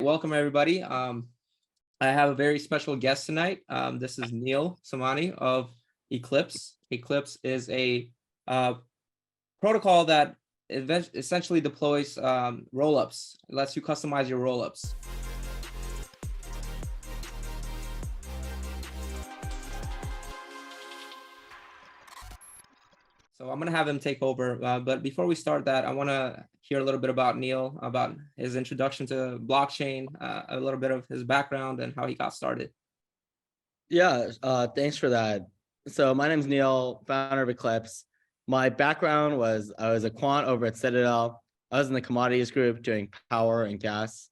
Welcome everybody. I have a very special guest tonight. This is Neel Somani of Eclipse. Eclipse is a protocol that essentially deploys rollups. It lets you customize your rollups. So I'm going to have him take over. But before we start that, I want to hear a little bit about Neel, about his introduction to blockchain, a little bit of his background and how he got started. Yeah, thanks for that. So my name's Neel, founder of Eclipse. My background was I was a quant over at Citadel. I was in the commodities group doing power and gas.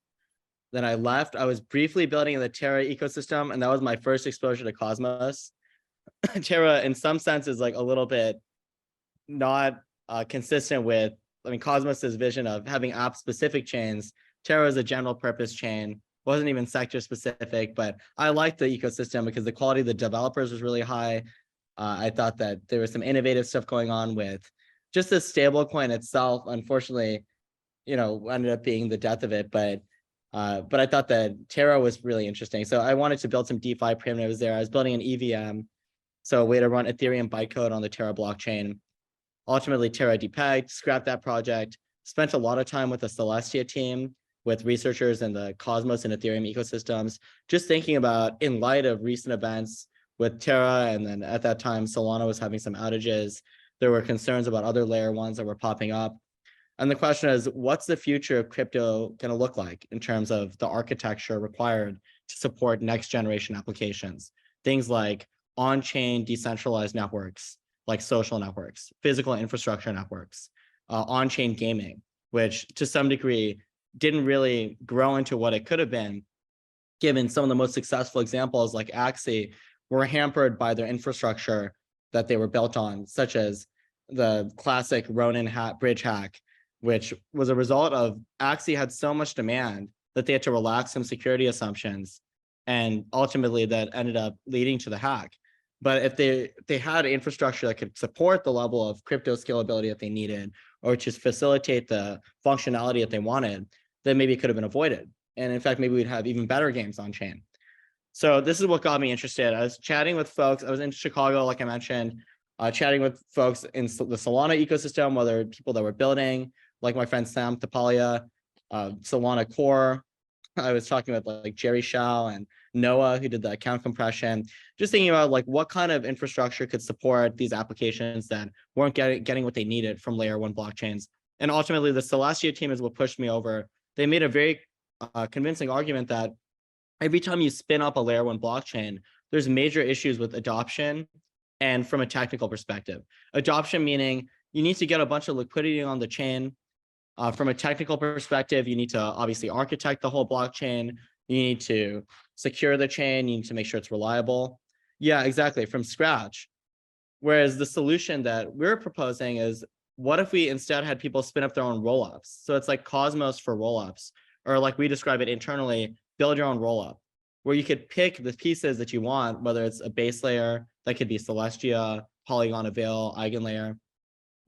Then I left. I was briefly building in the Terra ecosystem, and that was my first exposure to Cosmos. Terra, in some sense, is like a little bit not consistent with, Cosmos's vision of having app-specific chains. Terra is a general purpose chain. Wasn't even sector specific, but I liked the ecosystem because the quality of the developers was really high. I thought that there was some innovative stuff going on with just the stable coin itself. Unfortunately, ended up being the death of it, but I thought that Terra was really interesting. So I wanted to build some DeFi primitives there. I was building an EVM, so a way to run Ethereum bytecode on the Terra blockchain. Ultimately, Terra depegged, scrapped that project, spent a lot of time with the Celestia team, with researchers in the Cosmos and Ethereum ecosystems, just thinking about, in light of recent events with Terra, and then at that time, Solana was having some outages. There were concerns about other layer ones that were popping up. And the question is, what's the future of crypto going to look like in terms of the architecture required to support next generation applications? Things like on-chain decentralized networks, like social networks, physical infrastructure networks, on-chain gaming, which to some degree didn't really grow into what it could have been, given some of the most successful examples like Axie were hampered by their infrastructure that they were built on, such as the classic Ronin bridge hack, which was a result of Axie had so much demand that they had to relax some security assumptions. And ultimately that ended up leading to the hack. But if they had infrastructure that could support the level of crypto scalability that they needed, or just facilitate the functionality that they wanted, then maybe it could have been avoided. And in fact, maybe we'd have even better games on chain. So this is what got me interested. I was chatting with folks. I was in Chicago, like I mentioned, chatting with folks in the Solana ecosystem, whether people that were building, like my friend Sam Tapalia, Solana Core. I was talking with like Jerry Shao and Noah, who did the account compression, just thinking about like what kind of infrastructure could support these applications that weren't getting what they needed from layer one blockchains. And ultimately the Celestia team is what pushed me over. They made a very convincing argument that every time you spin up a layer one blockchain, there's major issues with adoption and from a technical perspective. Adoption meaning you need to get a bunch of liquidity on the chain. From a technical perspective, you need to obviously architect the whole blockchain. You need to secure the chain. You need to make sure it's reliable. Yeah, exactly, from scratch. Whereas the solution that we're proposing is, what if we instead had people spin up their own rollups? So it's like Cosmos for rollups, or like we describe it internally, build your own rollup, where you could pick the pieces that you want, whether it's a base layer, that could be Celestia, Polygon Avail, Eigenlayer.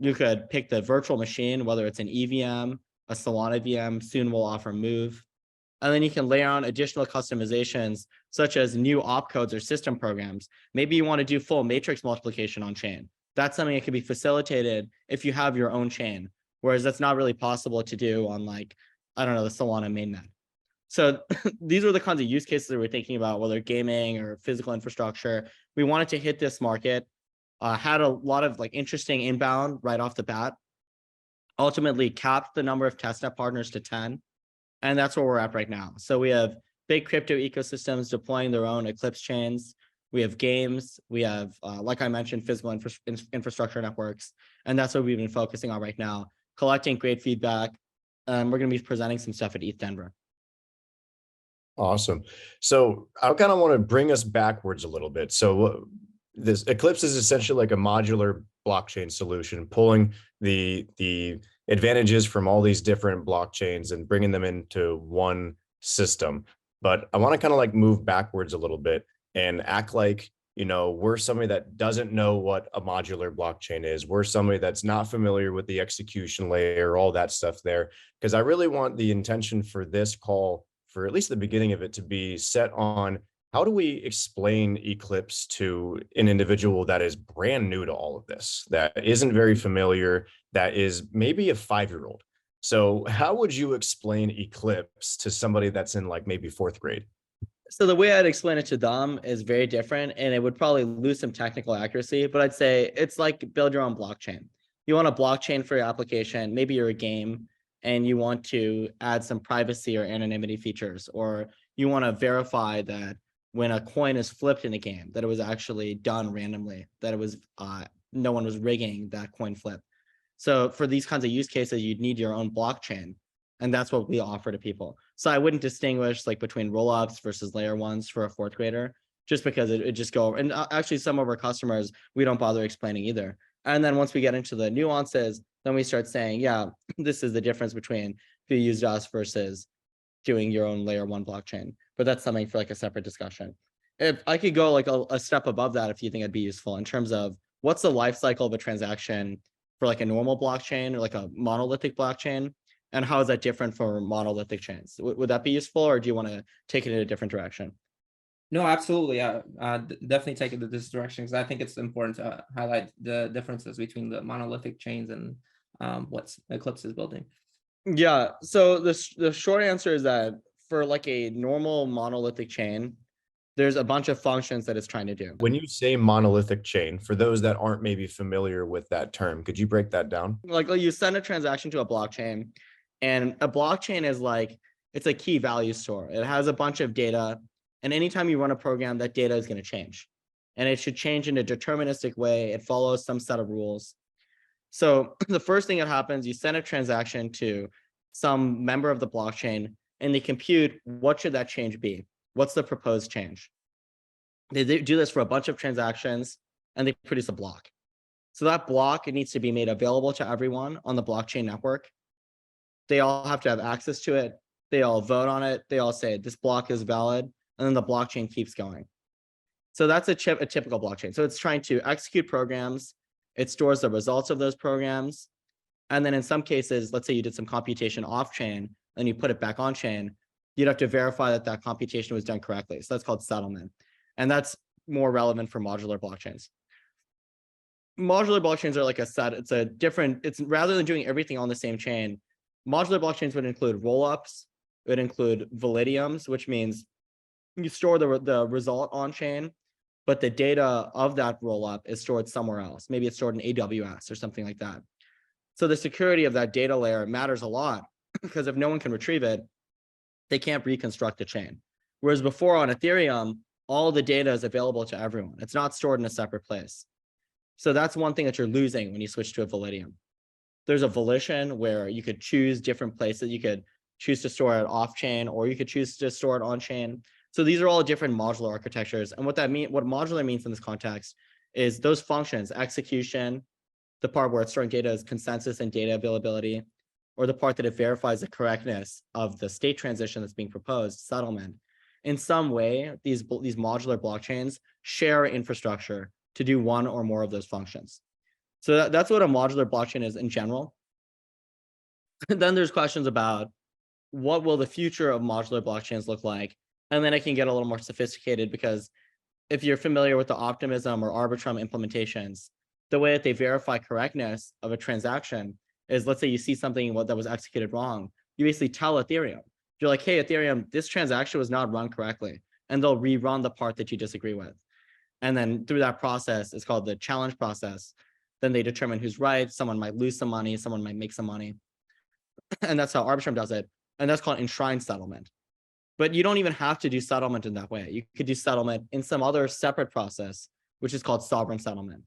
You could pick the virtual machine, whether it's an EVM, a Solana VM, soon we'll offer Move. And then you can layer on additional customizations, such as new opcodes or system programs. Maybe you want to do full matrix multiplication on chain. That's something that can be facilitated if you have your own chain, whereas that's not really possible to do on, like, I don't know, the Solana mainnet. So these are the kinds of use cases that we're thinking about, whether gaming or physical infrastructure. We wanted to hit this market. Had a lot of like interesting inbound right off the bat, ultimately capped the number of testnet partners to 10. And that's where we're at right now. So we have big crypto ecosystems deploying their own Eclipse chains. We have games. We have, like I mentioned, physical infrastructure networks. And that's what we've been focusing on right now, collecting great feedback. We're going to be presenting some stuff at ETH Denver. Awesome. So I kind of want to bring us backwards a little bit. So this Eclipse is essentially like a modular blockchain solution, pulling the advantages from all these different blockchains and bringing them into one system. But I want to kind of like move backwards a little bit and act like, we're somebody that doesn't know what a modular blockchain is. We're somebody that's not familiar with the execution layer, all that stuff there, because I really want the intention for this call for at least the beginning of it to be set on how do we explain Eclipse to an individual that is brand new to all of this, that isn't very familiar, that is maybe a 5-year-old. So how would you explain Eclipse to somebody that's in like maybe 4th grade? So the way I'd explain it to them is very different, and it would probably lose some technical accuracy, but I'd say it's like build your own blockchain. You want a blockchain for your application, maybe you're a game and you want to add some privacy or anonymity features, or you want to verify that when a coin is flipped in a game, that it was actually done randomly, that it was no one was rigging that coin flip. So for these kinds of use cases, you'd need your own blockchain. And that's what we offer to people. So I wouldn't distinguish like between rollups versus layer ones for a 4th grader, just because it just go. And actually some of our customers, we don't bother explaining either. And then once we get into the nuances, then we start saying, yeah, this is the difference between if you used us versus doing your own layer 1 blockchain. But that's something for like a separate discussion. If I could go like a step above that, if you think it'd be useful in terms of what's the life cycle of a transaction for like a normal blockchain or like a monolithic blockchain, and how is that different for monolithic chains? Would that be useful, or do you want to take it in a different direction? No, absolutely. Definitely take it to this direction, because I think it's important to highlight the differences between the monolithic chains and what Eclipse is building. Yeah. So the short answer is that for like a normal monolithic chain, there's a bunch of functions that it's trying to do. When you say monolithic chain, for those that aren't maybe familiar with that term, could you break that down? Like you send a transaction to a blockchain, and a blockchain is like, it's a key value store. It has a bunch of data, and anytime you run a program, that data is going to change, and it should change in a deterministic way. It follows some set of rules. So the first thing that happens, you send a transaction to some member of the blockchain, and they compute what should that change be? What's the proposed change? They do this for a bunch of transactions, and they produce a block. So that block, it needs to be made available to everyone on the blockchain network. They all have to have access to it. They all vote on it. They all say this block is valid, and then the blockchain keeps going. So that's a typical blockchain. So it's trying to execute programs. It stores the results of those programs. And then in some cases, let's say you did some computation off chain and you put it back on chain, you'd have to verify that that computation was done correctly. So that's called settlement. And that's more relevant for modular blockchains. Modular blockchains are like a set. It's rather than doing everything on the same chain, modular blockchains would include rollups. It would include validiums, which means you store the result on chain, but the data of that rollup is stored somewhere else. Maybe it's stored in AWS or something like that. So the security of that data layer matters a lot, because if no one can retrieve it, they can't reconstruct the chain. Whereas before on Ethereum, all the data is available to everyone. It's not stored in a separate place. So that's one thing that you're losing when you switch to a validium. There's a volition where you could choose different places. You could choose to store it off chain, or you could choose to store it on chain. So these are all different modular architectures. And what modular means in this context is those functions: execution, the part where it's storing data is consensus and data availability, or the part that it verifies the correctness of the state transition that's being proposed, settlement. In some way, these modular blockchains share infrastructure to do one or more of those functions. So that's what a modular blockchain is in general. And then there's questions about what will the future of modular blockchains look like? And then it can get a little more sophisticated, because if you're familiar with the Optimism or Arbitrum implementations, the way that they verify correctness of a transaction is, let's say you see something that was executed wrong, you basically tell Ethereum, you're like, hey, Ethereum, this transaction was not run correctly. And they'll rerun the part that you disagree with. And then through that process, it's called the challenge process. Then they determine who's right. Someone might lose some money, someone might make some money. And that's how Arbitrum does it. And that's called enshrined settlement. But you don't even have to do settlement in that way. You could do settlement in some other separate process, which is called sovereign settlement.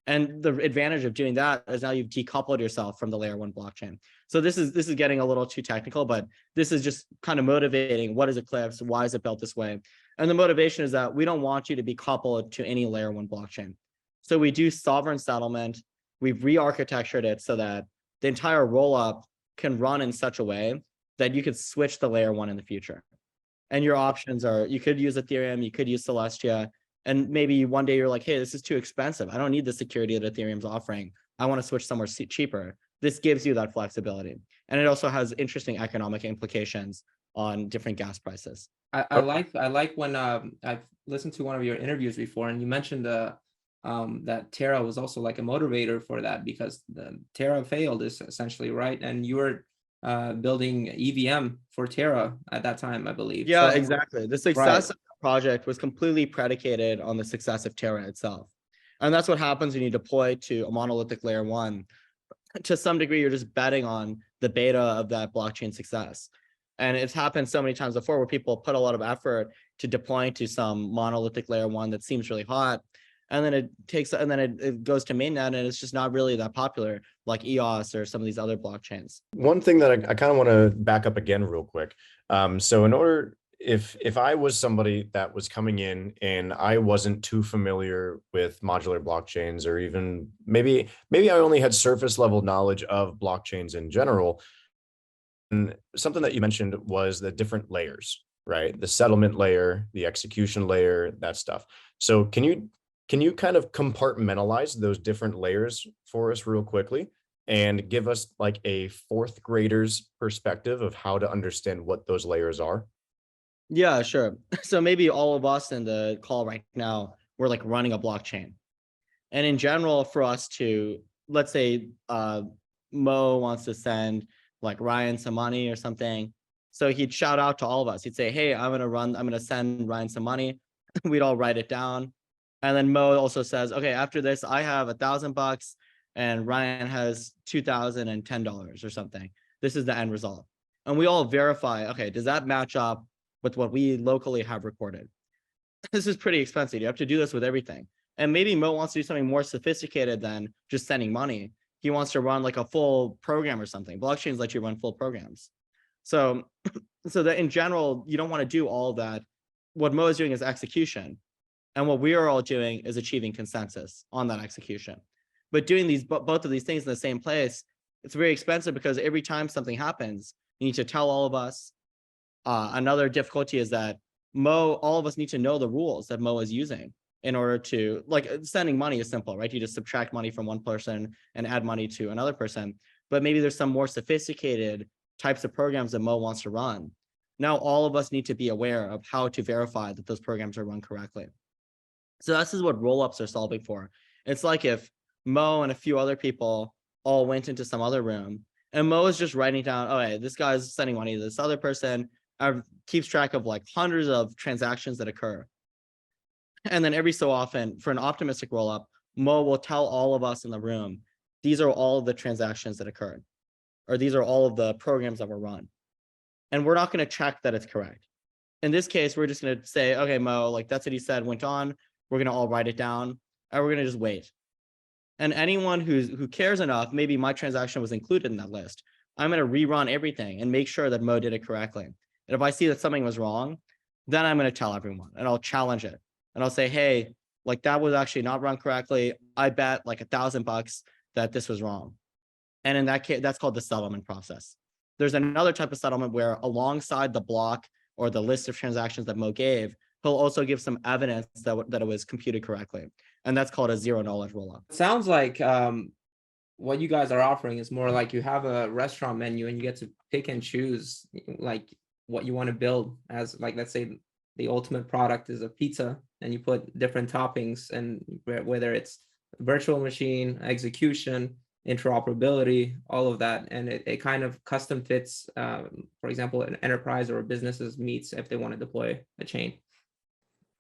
And the advantage of doing that is now you've decoupled yourself from the layer 1 blockchain. So this is getting a little too technical, but this is just kind of motivating. What is Eclipse? Why is it built this way? And the motivation is that we don't want you to be coupled to any layer 1 blockchain. So we do sovereign settlement. We've re-architectured it so that the entire rollup can run in such a way that you could switch the layer 1 in the future. And your options are, you could use Ethereum, you could use Celestia, and maybe one day you're like, hey, this is too expensive. I don't need the security that Ethereum's offering. I want to switch somewhere cheaper. This gives you that flexibility. And it also has interesting economic implications on different gas prices. I like when I've listened to one of your interviews before, and you mentioned that Terra was also like a motivator for that, because the Terra failed is essentially, right, and you were building EVM for Terra at that time, I believe. Yeah, So, exactly. The right. success of the project was completely predicated on the success of Terra itself. And that's what happens when you deploy to a monolithic layer one. To some degree, you're just betting on the beta of that blockchain success. And it's happened so many times before where people put a lot of effort to deploying to some monolithic layer one that seems really hot. And then it goes to mainnet, and it's just not really that popular, like EOS or some of these other blockchains. One thing that I kind of want to back up again real quick. So in order, if I was somebody that was coming in and I wasn't too familiar with modular blockchains, or even maybe I only had surface level knowledge of blockchains in general, and something that you mentioned was the different layers, right? The settlement layer, the execution layer, that stuff. So can you kind of compartmentalize those different layers for us real quickly and give us like a fourth grader's perspective of how to understand what those layers are? Yeah, sure. So maybe all of us in the call right now, we're like running a blockchain. And in general, for us to, let's say Mo wants to send like Ryan some money or something. So he'd shout out to all of us. He'd say, hey, I'm going to send Ryan some money. We'd all write it down. And then Mo also says, okay, after this, I have $1,000 and Ryan has $2,010 or something. This is the end result. And we all verify, okay, does that match up with what we locally have recorded? This is pretty expensive. You have to do this with everything. And maybe Mo wants to do something more sophisticated than just sending money. He wants to run like a full program or something. Blockchains let you run full programs. So that in general, you don't want to do all that. What Mo is doing is execution. And what we are all doing is achieving consensus on that execution. But doing both of these things in the same place, it's very expensive, because every time something happens, you need to tell all of us. Another difficulty is that all of us need to know the rules that Mo is using in order to, like, sending money is simple, right? You just subtract money from one person and add money to another person. But maybe there's some more sophisticated types of programs that Mo wants to run. Now, all of us need to be aware of how to verify that those programs are run correctly. So this is what rollups are solving for. It's like if Mo and a few other people all went into some other room, and Mo is just writing down, oh, hey, this guy's sending money to this other person, keeps track of like hundreds of transactions that occur. And then every so often, for an optimistic rollup, Mo will tell all of us in the room, these are all of the transactions that occurred, or these are all of the programs that were run. And we're not going to check that it's correct. In this case, we're just going to say, okay, Mo, like that's what he said went on. We're going to all write it down, and we're going to just wait. And anyone who cares enough, maybe my transaction was included in that list, I'm going to rerun everything and make sure that Mo did it correctly. And if I see that something was wrong, then I'm going to tell everyone, and I'll challenge it. And I'll say, hey, like that was actually not run correctly. I bet like $1,000 that this was wrong. And in that case, that's called the settlement process. There's another type of settlement where alongside the block or the list of transactions that Mo gave, he'll also give some evidence that it was computed correctly. And that's called a zero knowledge rollup. It sounds like what you guys are offering is more like you have a restaurant menu and you get to pick and choose like what you want to build as, like, let's say the ultimate product is a pizza and you put different toppings, and whether it's virtual machine, execution, interoperability, all of that. And it kind of custom fits, for example, an enterprise or a business's needs if they want to deploy a chain.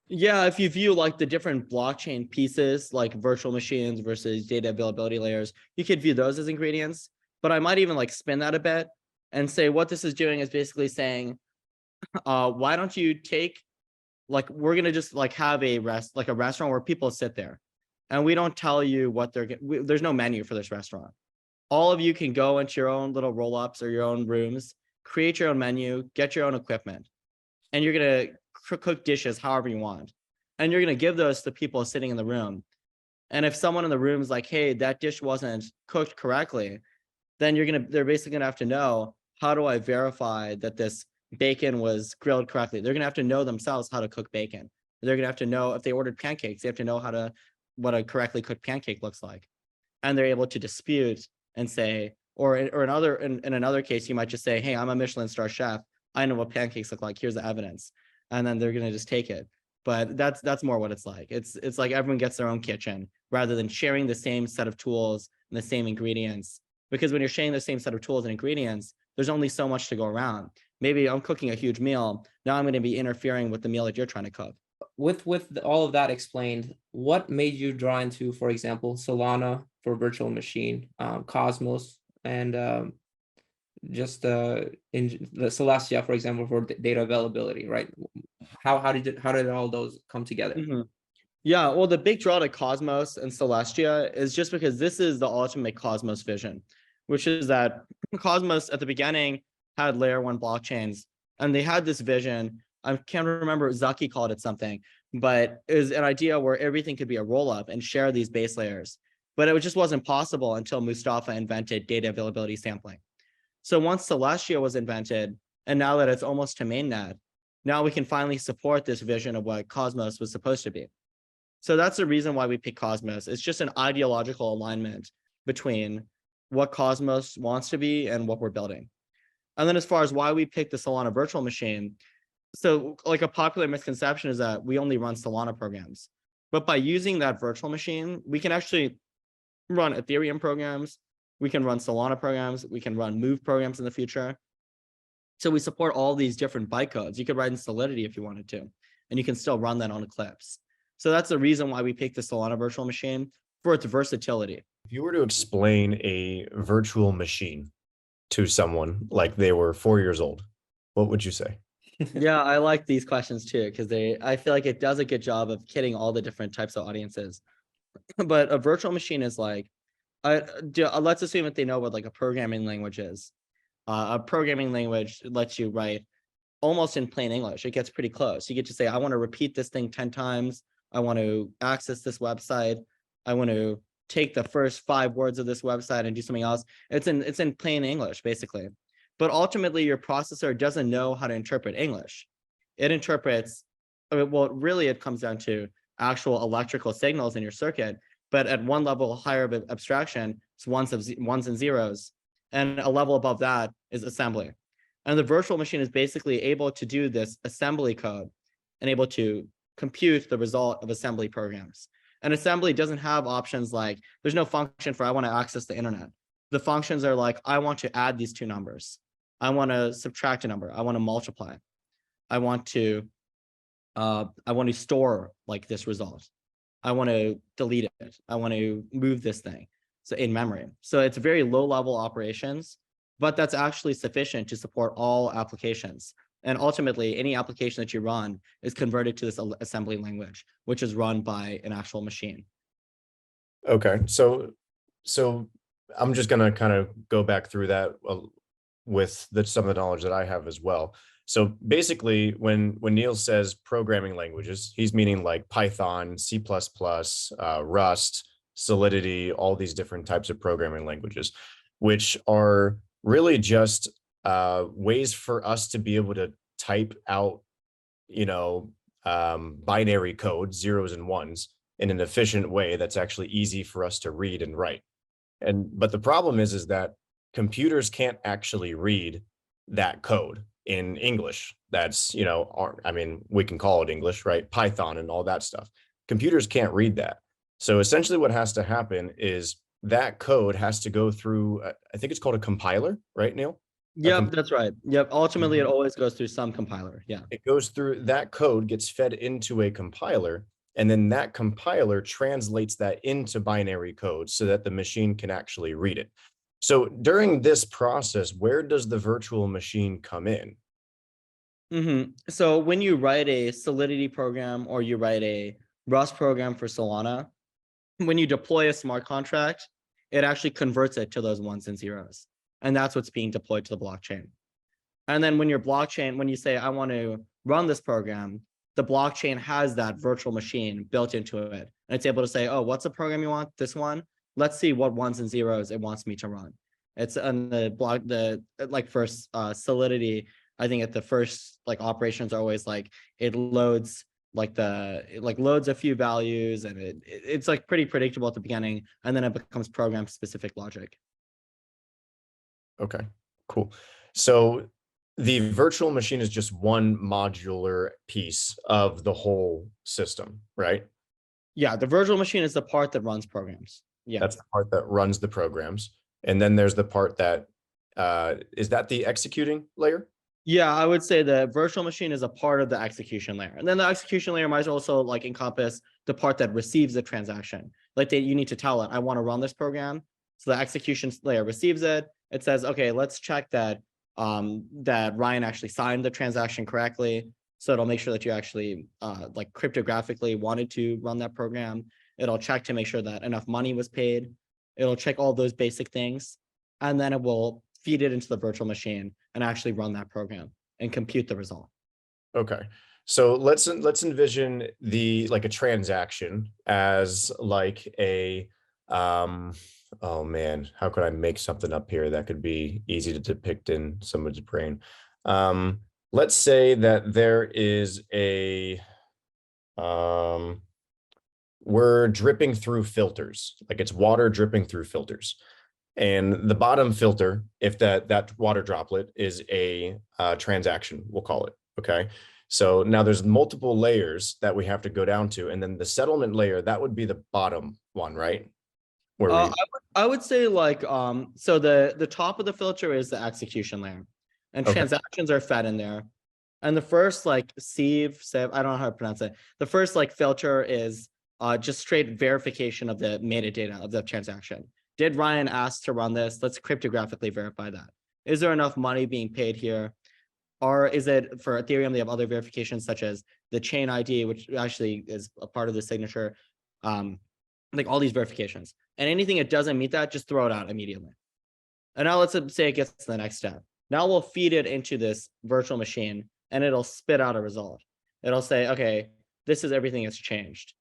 Yeah, if you view like the different blockchain pieces, like virtual machines versus data availability layers, you could view those as ingredients. But I might even like spin that a bit and say what this is doing is basically saying, why don't you take, like, we're going to just like have a restaurant where people sit there and we don't tell you what there's no menu for this restaurant. All of you can go into your own little roll-ups or your own rooms, create your own menu, get your own equipment, and you're going to cook dishes however you want. And you're going to give those to people sitting in the room. And if someone in the room is like, hey, that dish wasn't cooked correctly, then they're basically going to have to know, how do I verify that this bacon was grilled correctly? They're going to have to know themselves how to cook bacon. They're going to have to know, if they ordered pancakes, they have to know what a correctly cooked pancake looks like. And they're able to dispute and say, or in another case, you might just say, hey, I'm a Michelin star chef. I know what pancakes look like. Here's the evidence. And then they're going to just take it. But that's more what it's like. It's like everyone gets their own kitchen rather than sharing the same set of tools and the same ingredients. Because when you're sharing the same set of tools and ingredients, there's only so much to go around. Maybe I'm cooking a huge meal. Now I'm going to be interfering with the meal that you're trying to cook. With all of that explained, what made you draw into, for example, Solana for virtual machine, Cosmos, and just in the Celestia, for example, for data availability, right? How did all those come together? Mhm. Yeah, well, the big draw to Cosmos and Celestia is just because this is the ultimate Cosmos vision, which is that Cosmos at the beginning had layer one blockchains, and they had this vision. I can't remember, Zaki called it something, but it was an idea where everything could be a roll-up and share these base layers. But it just wasn't possible until Mustafa invented data availability sampling. So once Celestia was invented, and now that it's almost to mainnet, now we can finally support this vision of what Cosmos was supposed to be. So that's the reason why we pick Cosmos. It's just an ideological alignment between what Cosmos wants to be and what we're building. And then as far as why we picked the Solana virtual machine, so like a popular misconception is that we only run Solana programs. But by using that virtual machine, we can actually run Ethereum programs, we can run Solana programs, we can run Move programs in the future. So we support all these different bytecodes. You could write in Solidity if you wanted to, and you can still run that on Eclipse. So that's the reason why we picked the Solana virtual machine, for its versatility. If you were to explain a virtual machine to someone like they were 4 years old, what would you say? Yeah, I like these questions too, because I feel like it does a good job of hitting all the different types of audiences. But a virtual machine is like, let's assume that they know what like a programming language is. A programming language lets you write almost in plain English. It gets pretty close. You get to say, I want to repeat this thing 10 times. I want to access this website. I want to take the first 5 words of this website and do something else. It's in plain English, basically. But ultimately, your processor doesn't know how to interpret English. It interprets, well, really, it comes down to actual electrical signals in your circuit. But at one level higher of abstraction, it's ones and zeros. And a level above that is assembly. And the virtual machine is basically able to do this assembly code and able to compute the result of assembly programs. And assembly doesn't have options like, there's no function for I want to access the internet. The functions are like, I want to add these 2 numbers. I want to subtract a number. I want to multiply. I want to store like this result. I want to delete it. I want to move this thing. So in memory. So it's very low level operations, but that's actually sufficient to support all applications. And ultimately, any application that you run is converted to this assembly language, which is run by an actual machine. Okay, so I'm just gonna kind of go back through that with some of the knowledge that I have as well. So basically, when Neel says programming languages, he's meaning like Python, C++, Rust, Solidity, all these different types of programming languages, which are really just ways for us to be able to type out, binary code, zeros and ones, in an efficient way that's actually easy for us to read and write. But the problem is that computers can't actually read that code in English. That's, we can call it English, right? Python and all that stuff. Computers can't read that. So essentially what has to happen is that code has to go through, I think it's called a compiler, right, Neel? Yep, that's right. Yep. Ultimately, it always goes through some compiler. Yeah. It goes through, that code gets fed into a compiler, and then that compiler translates that into binary code so that the machine can actually read it. So during this process, where does the virtual machine come in? So when you write a Solidity program or you write a Rust program for Solana, when you deploy a smart contract, it actually converts it to those ones and zeros. And that's what's being deployed to the blockchain. And then when your blockchain, when you say, I want to run this program, the blockchain has that virtual machine built into it. And it's able to say, oh, what's the program you want? This one? Let's see what ones and zeros it wants me to run. It's on the block, for Solidity, I think at the first operations are always it loads loads a few values, and it's pretty predictable at the beginning, and then it becomes program specific logic. Okay, cool. So the virtual machine is just one modular piece of the whole system, right? Yeah, the virtual machine is the part that runs programs. Yeah. That's the part that runs the programs. And then there's the part that, is that the executing layer? Yeah, I would say the virtual machine is a part of the execution layer. And then the execution layer might also like encompass the part that receives the transaction. Like you need to tell it, I want to run this program. So the execution layer receives it. It says, okay, let's check that that Ryan actually signed the transaction correctly. So it'll make sure that you actually like cryptographically wanted to run that program. It'll check to make sure that enough money was paid. It'll check all those basic things. And then it will feed it into the virtual machine and actually run that program and compute the result. Okay. So let's envision like a transaction as like a oh man, how could I make something up here that could be easy to depict in someone's brain? Let's say that there is a we're dripping through filters, like it's water dripping through filters. And the bottom filter, if that water droplet is a transaction, we'll call it. Okay. So now there's multiple layers that we have to go down to. And then the settlement layer, that would be the bottom one, right? Where I would say like, so the top of the filter is the execution layer and Okay. transactions are fed in there. And the first like sieve, I don't know how to pronounce it. The first like filter is just straight verification of the metadata of the transaction. Did Ryan ask to run this? Let's cryptographically verify that. Is there enough money being paid here? Or is it for Ethereum, they have other verifications such as the chain ID, which actually is a part of the signature. Like all these verifications. And anything that doesn't meet that, just throw it out immediately. And now let's say it gets to the next step. Now we'll feed it into this virtual machine and it'll spit out a result. It'll say, okay, this is everything that's changed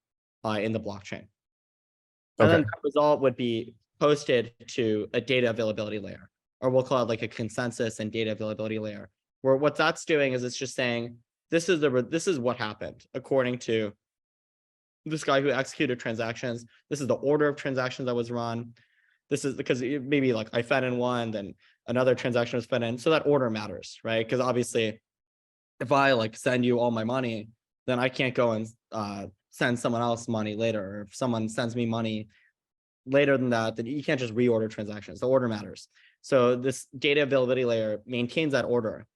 in the blockchain. And then that result would be posted to a data availability layer, or we'll call it like a consensus and data availability layer, where what that's doing is it's just saying, this is what happened according to this guy who executed transactions. This is the order of transactions that was run. This is because maybe like I fed in one, then another transaction was fed in. So that order matters, right? Because obviously if I like send you all my money, then I can't go and send someone else money later. Or if someone sends me money later than that, then you can't just reorder transactions. The order matters. So this data availability layer maintains that order.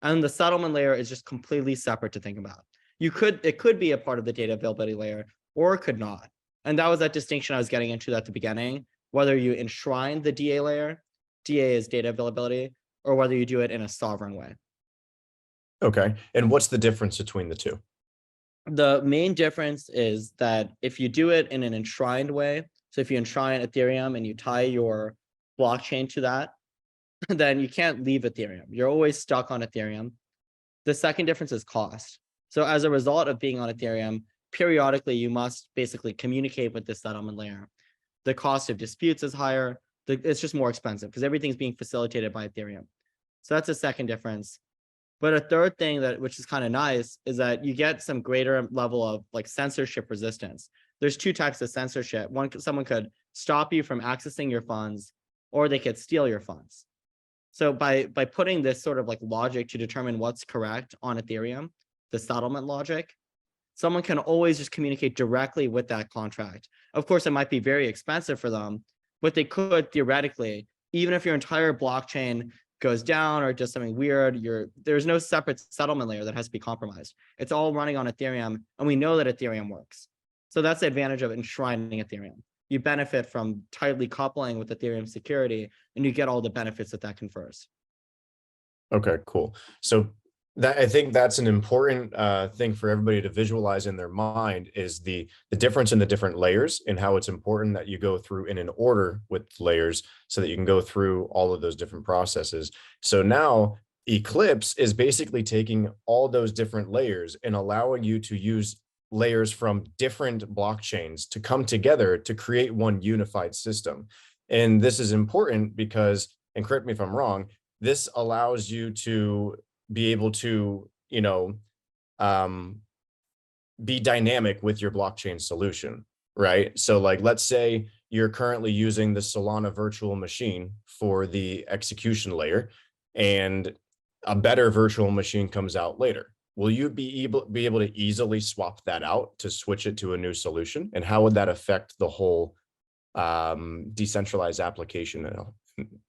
And the settlement layer is just completely separate to think about. It could be a part of the data availability layer or it could not. And that was that distinction I was getting into at the beginning, whether you enshrine the DA layer, DA is data availability, or whether you do it in a sovereign way. Okay. And what's the difference between the two? The main difference is that if you do it in an enshrined way, so if you enshrine Ethereum and you tie your blockchain to that, then you can't leave Ethereum. You're always stuck on Ethereum. The second difference is cost. So as a result of being on Ethereum, periodically you must basically communicate with the settlement layer. The cost of disputes is higher. It's just more expensive because everything's being facilitated by Ethereum. So that's a second difference. But a third thing which is kind of nice is that you get some greater level of like censorship resistance. There's two types of censorship. Someone could stop you from accessing your funds, or they could steal your funds. So by putting this sort of like logic to determine what's correct on Ethereum, the settlement logic, someone can always just communicate directly with that contract. Of course, it might be very expensive for them, but they could theoretically, even if your entire blockchain goes down or does something weird, there's no separate settlement layer that has to be compromised. It's all running on Ethereum, and we know that Ethereum works. So that's the advantage of enshrining Ethereum. You benefit from tightly coupling with Ethereum security, and you get all the benefits that confers. Okay, cool. So I think that's an important thing for everybody to visualize in their mind is the difference in the different layers and how it's important that you go through in an order with layers so that you can go through all of those different processes. So now Eclipse is basically taking all those different layers and allowing you to use layers from different blockchains to come together to create one unified system. And this is important because, and correct me if I'm wrong, this allows you to be able to, be dynamic with your blockchain solution, right? So like, let's say you're currently using the Solana virtual machine for the execution layer, and a better virtual machine comes out later. Will you be able to easily swap that out to switch it to a new solution? And how would that affect the whole decentralized application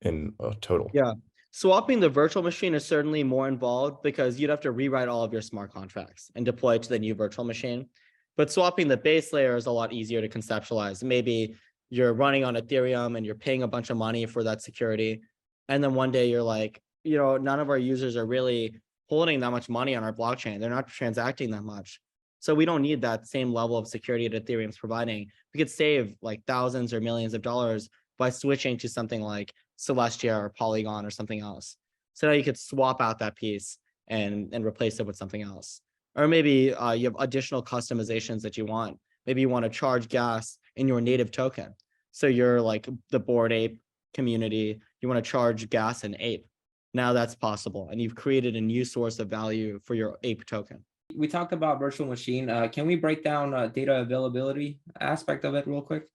in total? Yeah. Swapping the virtual machine is certainly more involved because you'd have to rewrite all of your smart contracts and deploy it to the new virtual machine. But swapping the base layer is a lot easier to conceptualize. Maybe you're running on Ethereum and you're paying a bunch of money for that security. And then one day you're like, none of our users are really holding that much money on our blockchain. They're not transacting that much. So we don't need that same level of security that Ethereum's providing. We could save like thousands or millions of dollars by switching to something like Celestia or Polygon or something else. So now you could swap out that piece and replace it with something else. Or maybe you have additional customizations that you want. Maybe you want to charge gas in your native token. So you're like the Bored Ape community, you want to charge gas in Ape. Now that's possible. And you've created a new source of value for your Ape token. We talked about virtual machine. Can we break down data availability aspect of it real quick?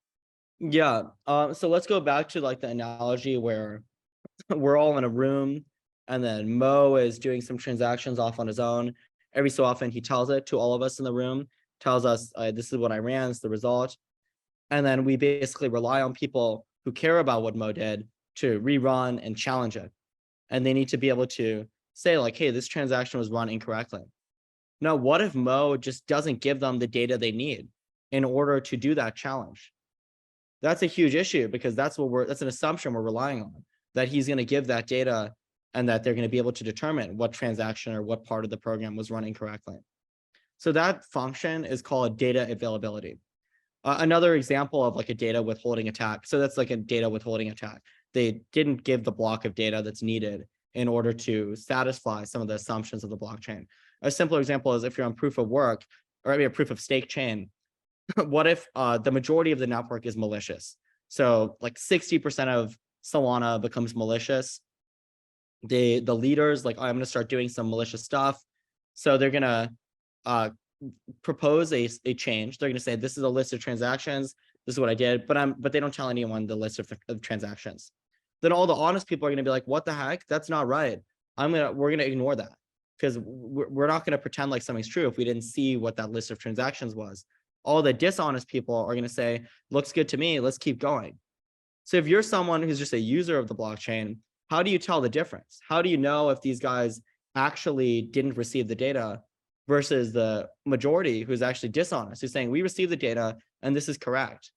Yeah. So let's go back to like the analogy where we're all in a room and then Mo is doing some transactions off on his own. Every so often he tells it to all of us in the room, tells us this is what I ran, it's the result. And then we basically rely on people who care about what Mo did to rerun and challenge it. And they need to be able to say like, hey, this transaction was run incorrectly. Now, what if Mo just doesn't give them the data they need in order to do that challenge? That's a huge issue because that's an assumption we're relying on, that he's going to give that data and that they're going to be able to determine what transaction or what part of the program was run incorrectly. So that function is called data availability. Another example of like a data withholding attack. So that's like a data withholding attack. They didn't give the block of data that's needed in order to satisfy some of the assumptions of the blockchain. A simpler example is if you're on proof of work or maybe a proof of stake chain, what if the majority of the network is malicious? So like 60% of Solana becomes malicious. The leaders like, I'm going to start doing some malicious stuff. So they're going to propose a change. They're going to say, this is a list of transactions. This is what I did, but they don't tell anyone the list of transactions. Then all the honest people are going to be like, what the heck? That's not right. We're going to ignore that because we're not going to pretend like something's true if we didn't see what that list of transactions was. All the dishonest people are going to say, looks good to me, let's keep going. So if you're someone who's just a user of the blockchain, how do you tell the difference? How do you know if these guys actually didn't receive the data versus the majority who's actually dishonest, who's saying, we received the data and this is correct?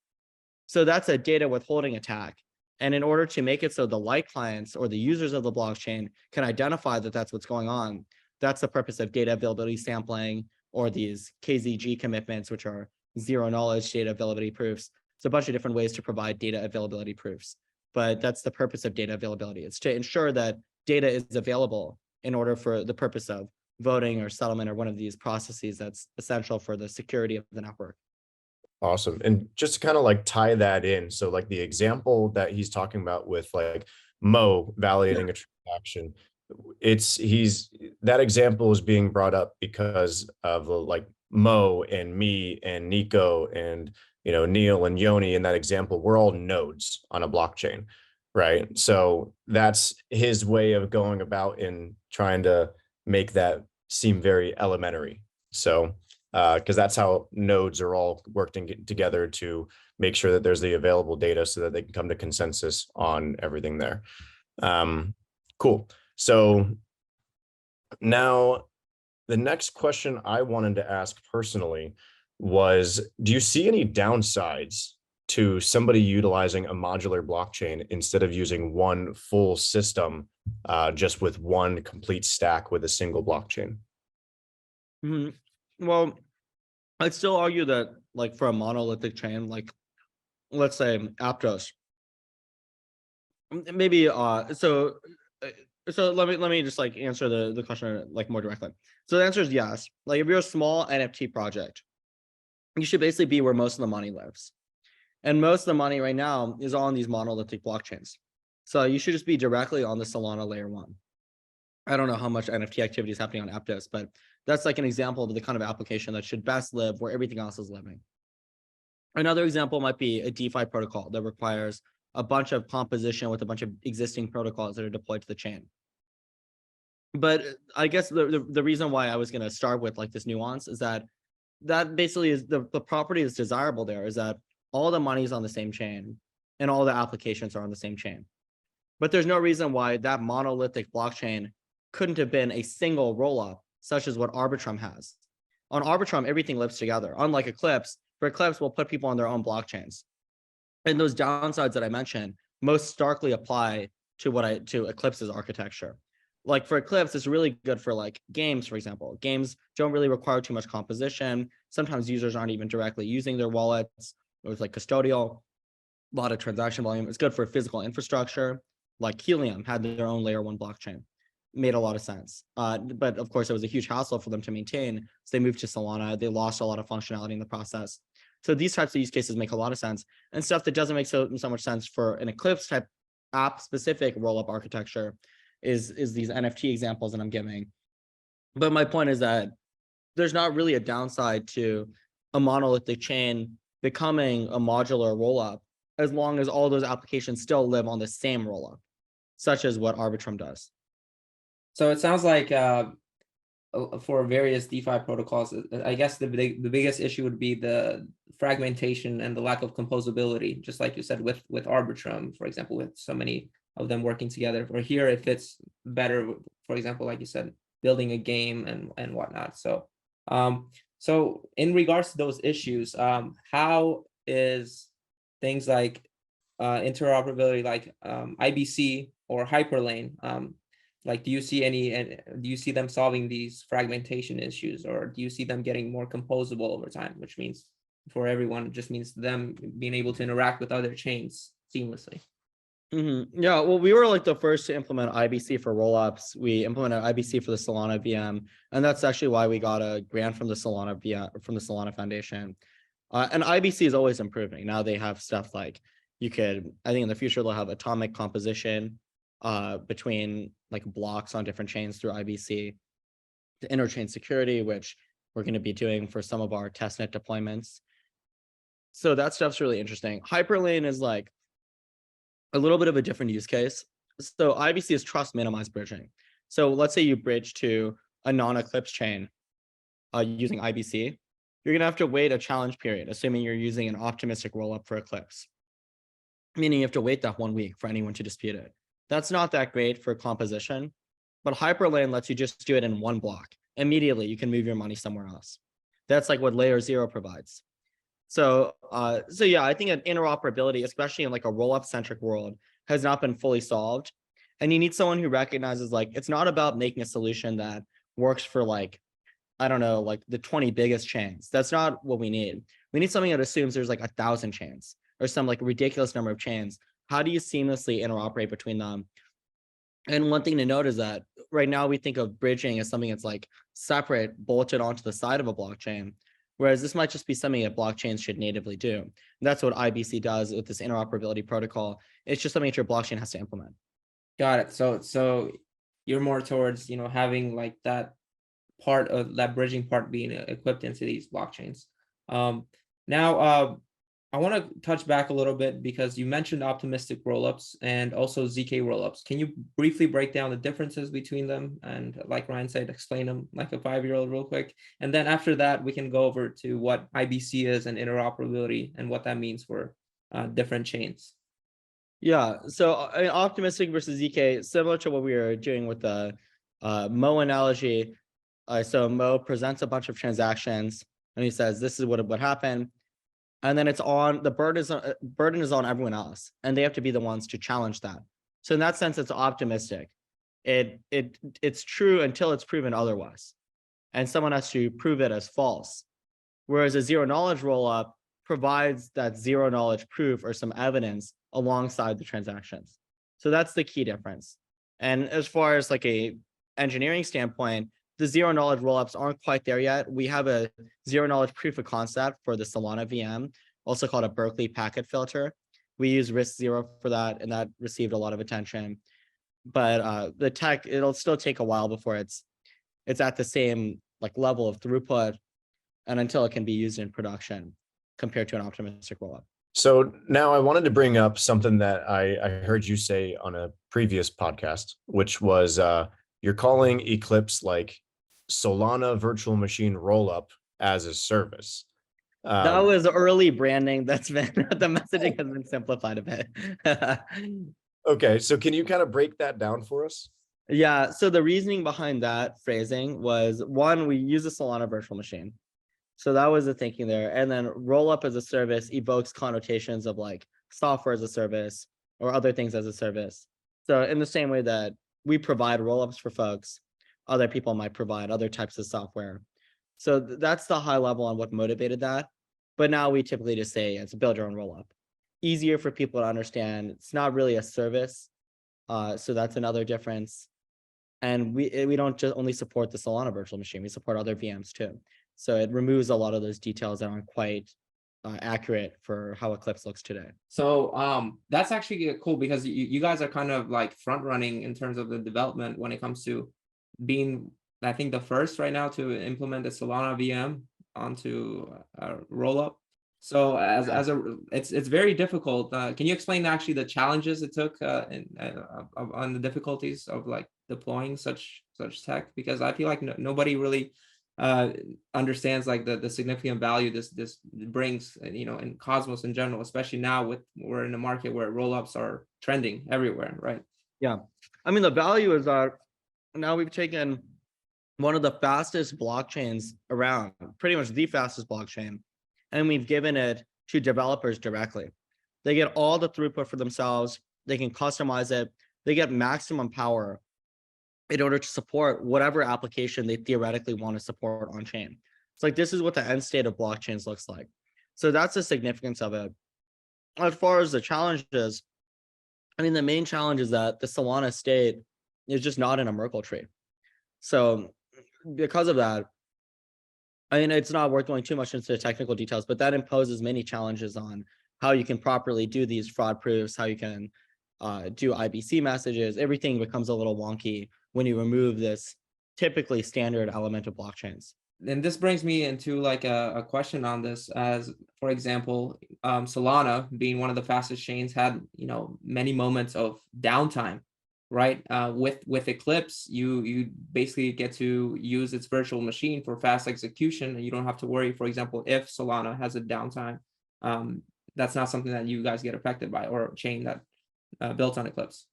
So that's a data withholding attack. And in order to make it so the light clients or the users of the blockchain can identify that that's what's going on, that's the purpose of data availability sampling or these KZG commitments, which are zero knowledge data availability proofs. It's a bunch of different ways to provide data availability proofs, but that's the purpose of data availability. It's to ensure that data is available in order for the purpose of voting or settlement or one of these processes that's essential for the security of the network. Awesome. And just to kind of like tie that in. So like the example that he's talking about with like Mo validating a transaction, that example is being brought up because of like Mo and me and Nico and Neel and Yoni in that example, we're all nodes on a blockchain, right? So that's his way of going about in trying to make that seem very elementary. So because that's how nodes are all working together to make sure that there's the available data so that they can come to consensus on everything there. Cool. So now the next question I wanted to ask personally was, do you see any downsides to somebody utilizing a modular blockchain instead of using one full system just with one complete stack with a single blockchain? Well, I'd still argue that like for a monolithic chain, like let's say Aptos, maybe so let me just like answer the question like more directly. So the answer is yes. Like if you're a small NFT project, you should basically be where most of the money lives. And most of the money right now is on these monolithic blockchains. So you should just be directly on the Solana layer 1. I don't know how much NFT activity is happening on Aptos, but that's like an example of the kind of application that should best live where everything else is living. Another example might be a DeFi protocol that requires a bunch of composition with a bunch of existing protocols that are deployed to the chain. But I guess the reason why I was going to start with like this nuance is that basically is the property that's desirable there is that all the money is on the same chain and all the applications are on the same chain. But there's no reason why that monolithic blockchain couldn't have been a single rollup, such as what Arbitrum has. On Arbitrum, everything lives together. Unlike Eclipse, for Eclipse, we'll put people on their own blockchains. And those downsides that I mentioned most starkly apply to Eclipse's architecture. Like for Eclipse, it's really good for like games, for example. Games don't really require too much composition. Sometimes users aren't even directly using their wallets. It's like custodial, a lot of transaction volume. It's good for physical infrastructure. Like Helium had their own layer 1 blockchain. Made a lot of sense. But of course, it was a huge hassle for them to maintain. So they moved to Solana. They lost a lot of functionality in the process. So these types of use cases make a lot of sense. And stuff that doesn't make so much sense for an Eclipse type app specific rollup architecture is these NFT examples that I'm giving. But my point is that there's not really a downside to a monolithic chain becoming a modular rollup as long as all those applications still live on the same rollup, such as what Arbitrum does. So it sounds like for various DeFi protocols, I guess the biggest issue would be the fragmentation and the lack of composability, just like you said with Arbitrum, for example, with so many of them working together. Or here, it fits better, for example, like you said, building a game and whatnot. So, so in regards to those issues, how is things like interoperability, like IBC or Hyperlane? Like, do you see them solving these fragmentation issues, or do you see them getting more composable over time, which means for everyone, it just means them being able to interact with other chains seamlessly? Yeah, well, we were like the first to implement IBC for rollups. We implemented IBC for the Solana VM, and that's actually why we got a grant from the Solana VM, from the Solana Foundation. And IBC is always improving. Now they have stuff like I think in the future they'll have atomic composition between like blocks on different chains through IBC, the interchain security, which we're going to be doing for some of our testnet deployments. So that stuff's really interesting. Hyperlane is like a little bit of a different use case. So IBC is trust minimized bridging. So let's say you bridge to a non-Eclipse chain using IBC. You're going to have to wait a challenge period, assuming you're using an optimistic rollup for Eclipse, meaning you have to wait that 1 week for anyone to dispute it. That's not that great for composition, but Hyperlane lets you just do it in one block. Immediately, you can move your money somewhere else. That's like what Layer 0 provides. So yeah, I think that interoperability, especially in like a rollup centric world, has not been fully solved. And you need someone who recognizes like, it's not about making a solution that works for like, I don't know, like the 20 biggest chains. That's not what we need. We need something that assumes there's like 1,000 chains or some like ridiculous number of chains. How do you seamlessly interoperate between them? And one thing to note is that right now we think of bridging as something that's like separate, bolted onto the side of a blockchain, whereas this might just be something that blockchains should natively do. And that's what IBC does with this interoperability protocol. It's just something that your blockchain has to implement. Got it. So you're more towards, having like that part of that bridging part being equipped into these blockchains. Now, I want to touch back a little bit because you mentioned optimistic rollups and also ZK rollups. Can you briefly break down the differences between them? And like Ryan said, explain them like a 5-year-old real quick. And then after that, we can go over to what IBC is and interoperability and what that means for different chains. Yeah, so optimistic versus ZK, similar to what we were doing with the Mo analogy. So Mo presents a bunch of transactions and he says, this is what happened. And then the burden is on everyone else, and they have to be the ones to challenge that. So in that sense, it's optimistic. It's true until it's proven otherwise, and someone has to prove it as false. Whereas a zero knowledge rollup provides that zero knowledge proof or some evidence alongside the transactions. So that's the key difference. And as far as like a engineering standpoint, the zero knowledge rollups aren't quite there yet. We have a zero knowledge proof of concept for the Solana VM, also called a Berkeley packet filter. We use RISC-0 for that, and that received a lot of attention. But the tech, it'll still take a while before it's at the same like level of throughput, and until it can be used in production compared to an optimistic rollup. So now I wanted to bring up something that I heard you say on a previous podcast, which was you're calling Eclipse like Solana virtual machine rollup as a service. That was early branding. That's been the messaging has been simplified a bit. Okay, so can you kind of break that down for us? Yeah, so the reasoning behind that phrasing was, one, we use a Solana virtual machine. So that was the thinking there. And then roll up as a service evokes connotations of like software as a service or other things as a service. So in the same way that we provide roll-ups for folks, other people might provide other types of software. So that's the high level on what motivated that. But now we typically just say it's build your own roll-up. Easier for people to understand. It's not really a service. So that's another difference. And we don't just only support the Solana virtual machine, we support other VMs too. So it removes a lot of those details that aren't quite accurate for how Eclipse looks today. So that's actually cool because you guys are kind of like front running in terms of the development when it comes to being, I think, the first right now to implement the Solana VM onto a rollup. So it's very difficult. Can you explain actually the challenges it took on the difficulties of like deploying such tech? Because I feel like nobody really understands like the significant value this brings, in Cosmos in general, especially now we're in a market where rollups are trending everywhere, right? Yeah, I mean the value is that now we've taken one of the fastest blockchains around, pretty much the fastest blockchain, and we've given it to developers directly. They get all the throughput for themselves. They can customize it. They get maximum power in order to support whatever application they theoretically want to support on chain. It's like, this is what the end state of blockchains looks like. So that's the significance of it. As far as the challenges, I mean, the main challenge is that the Solana state is just not in a Merkle tree. So because of that, I mean, it's not worth going too much into the technical details, but that imposes many challenges on how you can properly do these fraud proofs, how you can do IBC messages. Everything becomes a little wonky when you remove this typically standard element of blockchains. And this brings me into like a question on this, as for example, Solana being one of the fastest chains had, many moments of downtime, right? With Eclipse, you basically get to use its virtual machine for fast execution, and you don't have to worry, for example, if Solana has a downtime. That's not something that you guys get affected by, or a chain that built on Eclipse.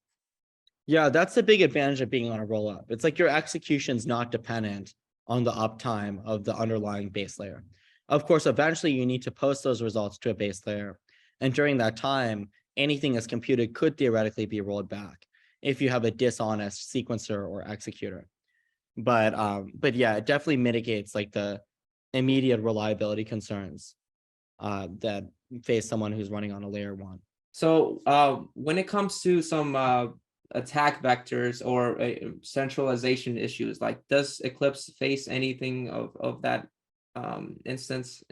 Yeah, that's the big advantage of being on a roll up. It's like your execution's not dependent on the uptime of the underlying base layer. Of course, eventually you need to post those results to a base layer. And during that time, anything that's computed could theoretically be rolled back if you have a dishonest sequencer or executor. But yeah, it definitely mitigates like the immediate reliability concerns that face someone who's running on a layer one. So when it comes to some attack vectors or centralization issues, like does Eclipse face anything of that instance?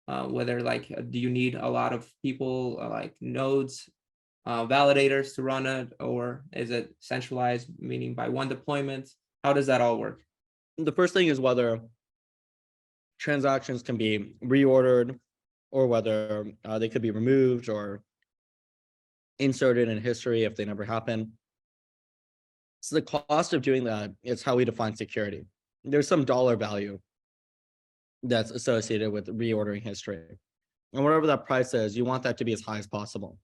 Whether like, do you need a lot of people, like nodes, validators to run it, or is it centralized, meaning by one deployment? How does that all work? The first thing is whether transactions can be reordered, or whether they could be removed or inserted in history if they never happen. So the cost of doing that is how we define security. There's some dollar value that's associated with reordering history. And whatever that price is, you want that to be as high as possible.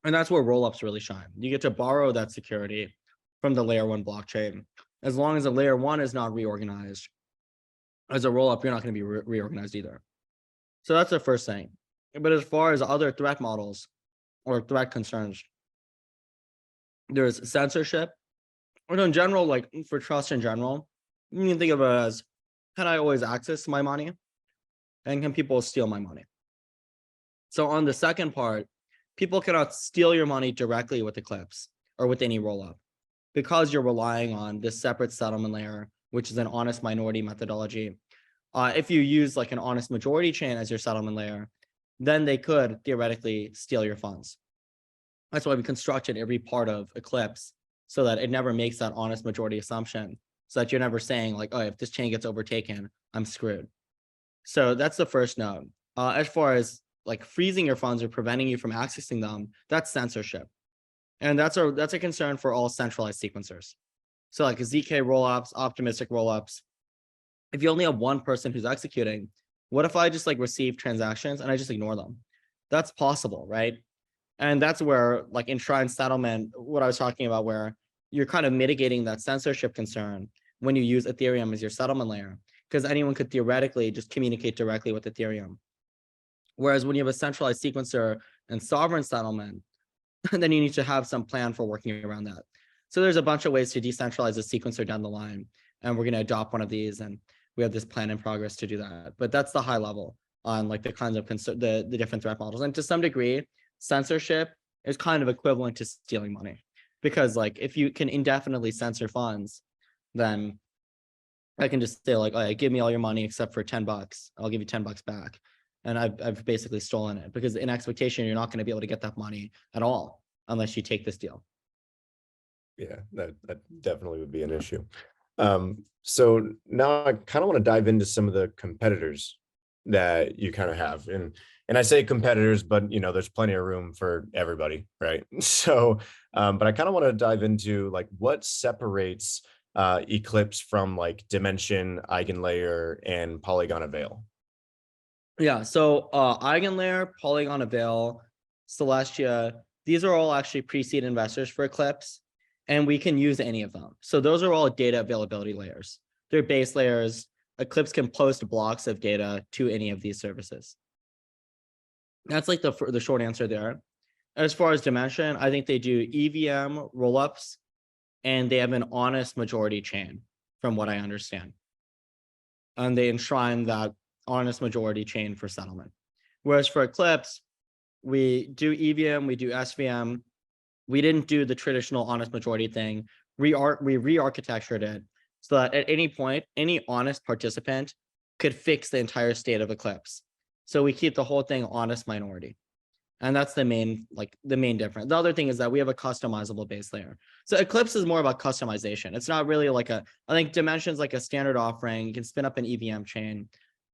And that's where rollups really shine. You get to borrow that security from the layer one blockchain. As long as the layer one is not reorganized, as a rollup, you're not going to be reorganized either. So that's the first thing. But as far as other threat models or threat concerns, there's censorship. Or in general, like for trust in general, you can think of it as, can I always access my money? And can people steal my money? So on the second part, people cannot steal your money directly with Eclipse or with any rollup, because you're relying on this separate settlement layer, which is an honest minority methodology. If you use like an honest majority chain as your settlement layer, then they could theoretically steal your funds. That's why we constructed every part of Eclipse so that it never makes that honest majority assumption, so that you're never saying like, oh, if this chain gets overtaken, I'm screwed. So that's the first node. As far as like freezing your funds or preventing you from accessing them, that's censorship. And that's a concern for all centralized sequencers. So like ZK rollups, optimistic rollups. If you only have one person who's executing, what if I just like receive transactions and I just ignore them? That's possible, right? And that's where like enshrined settlement, what I was talking about, where you're kind of mitigating that censorship concern when you use Ethereum as your settlement layer, because anyone could theoretically just communicate directly with Ethereum. Whereas when you have a centralized sequencer and sovereign settlement, then you need to have some plan for working around that. So there's a bunch of ways to decentralize a sequencer down the line, and we're going to adopt one of these, and we have this plan in progress to do that. But that's the high level on like the kinds of the different threat models. And to some degree, censorship is kind of equivalent to stealing money, because like if you can indefinitely censor funds, then I can just say like, oh, give me all your money except for $10. I'll give you $10 back. And I've basically stolen it, because in expectation, you're not going to be able to get that money at all unless you take this deal. Yeah, that definitely would be an issue. So now I kind of want to dive into some of the competitors that you kind of have. And I say competitors, but you know, there's plenty of room for everybody, right? So, but I kind of want to dive into like what separates Eclipse from like Dimension, Eigenlayer, and Polygon Avail. Yeah, so Eigenlayer, Polygon Avail, Celestia, these are all actually pre-seed investors for Eclipse, and we can use any of them. So those are all data availability layers. They're base layers. Eclipse can post blocks of data to any of these services. That's like the short answer there. As far as Dimension, I think they do EVM rollups, and they have an honest majority chain, from what I understand. And they enshrine that honest majority chain for settlement. Whereas for Eclipse, we do EVM, we do SVM. We didn't do the traditional honest majority thing. We re-architectured it so that at any point, any honest participant could fix the entire state of Eclipse. So we keep the whole thing honest minority. And that's the main difference. The other thing is that we have a customizable base layer. So Eclipse is more about customization. It's not really like I think Dimension's like a standard offering. You can spin up an EVM chain,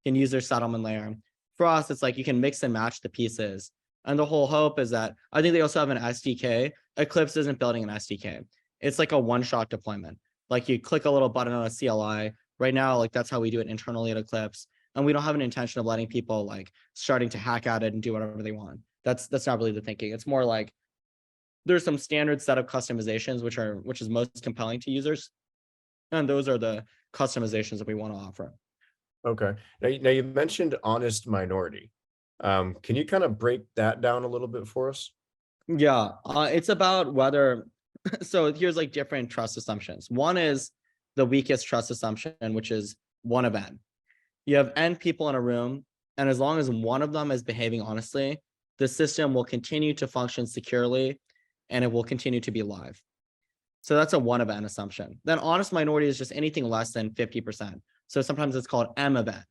you can use their settlement layer. For us, it's like you can mix and match the pieces. And the whole hope is that I think they also have an SDK. Eclipse isn't building an SDK. It's like a one-shot deployment. Like you click a little button on a CLI. Right now, like that's how we do it internally at Eclipse. And we don't have an intention of letting people like starting to hack at it and do whatever they want. That's not really the thinking. It's more like there's some standard set of customizations which is most compelling to users, and those are the customizations that we want to offer. Okay. Now you mentioned honest minority. Can you kind of break that down a little bit for us? Yeah, it's about whether. So here's like different trust assumptions. One is the weakest trust assumption, which is 1 of n. You have n people in a room, and as long as one of them is behaving honestly, the system will continue to function securely, and it will continue to be live. So that's a 1 of n assumption. Then honest minority is just anything less than 50%. So sometimes it's called m of n.